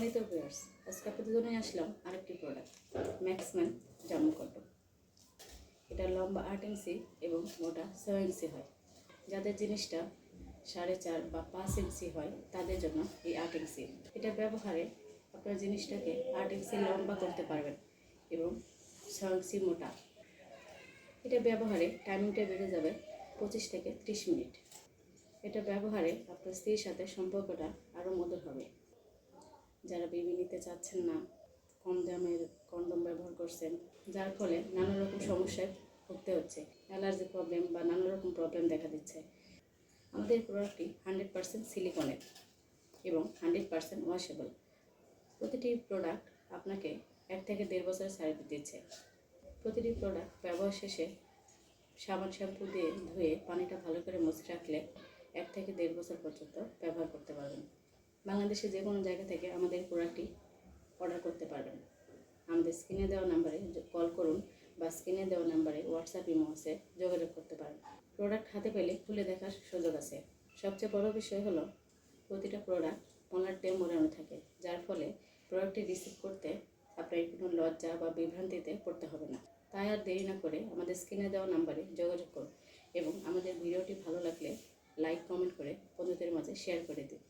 সম্মানিত ভিউয়ার্স, আজকে আপনাদের জন্য আসলাম আরেকটি প্রোডাক্ট, ম্যাক্সম্যান জামা কটন। এটা লম্বা 8 ইঞ্চি এবং মোটা 6 ইঞ্চি হয়। যাদের জিনিসটা 4.5 বা 5 ইঞ্চি হয় তাদের জন্য এই 8 ইঞ্চি। এটা ব্যবহারে আপনার জিনিসটাকে 8 ইঞ্চি লম্বা করতে পারবেন এবং 6 ইঞ্চি মোটা। এটা ব্যবহারে টাইমিংটা বেড়ে যাবে 25 থেকে 30 মিনিট। এটা ব্যবহারে আপনার স্ত্রীর সাথে সম্পর্কটা আরও মধুর হবে। যারা বেবি নিতে চাচ্ছেন না, কম দামের কন্ডম ব্যবহার করছেন, যার ফলে নানা রকম সমস্যায় ভুগতে হচ্ছে, অ্যালার্জি প্রবলেম বা নানা রকম প্রবলেম দেখা দিচ্ছে, আমাদের প্রোডাক্টটি 100% সিলিকনের এবং 100% ওয়াশেবল। প্রতিটি প্রোডাক্ট আপনাকে 1 থেকে 1.5 বছরের সার্ভিস দিচ্ছে। প্রতিটি প্রোডাক্ট ব্যবহার শেষে সাবান শ্যাম্পু দিয়ে ধুয়ে পানিটা ভালো করে মুছে রাখলে 1 থেকে 1.5 বছর পর্যন্ত ব্যবহার করতে পারবেন। বাংলাদেশে যে কোনো জায়গা থেকে আমাদের প্রোডাক্টটি অর্ডার করতে পারবেন। আমাদের স্ক্রিনে দেওয়া নাম্বারে কল করুন বা স্ক্রিনে দেওয়া নাম্বারে হোয়াটসঅ্যাপ ইমো আছে, যোগাযোগ করতে পারেন। প্রোডাক্ট হাতে পেলে খুলে দেখার সুযোগ আছে। সবচেয়ে বড় বিষয় হলো প্রতিটা প্রোডাক্ট ওনার দিয়ে মোড়ানো থাকে, যার ফলে প্রোডাক্টটি রিসিভ করতে আপনার কোনো লজ্জা বা বিভ্রান্তিতে পড়তে হবে না। তাই আর দেরি না করে আমাদের স্ক্রিনে দেওয়া নাম্বারে যোগাযোগ করুন এবং আমাদের ভিডিওটি ভালো লাগলে লাইক কমেন্ট করে বন্ধুদের মাঝে শেয়ার করে দিন।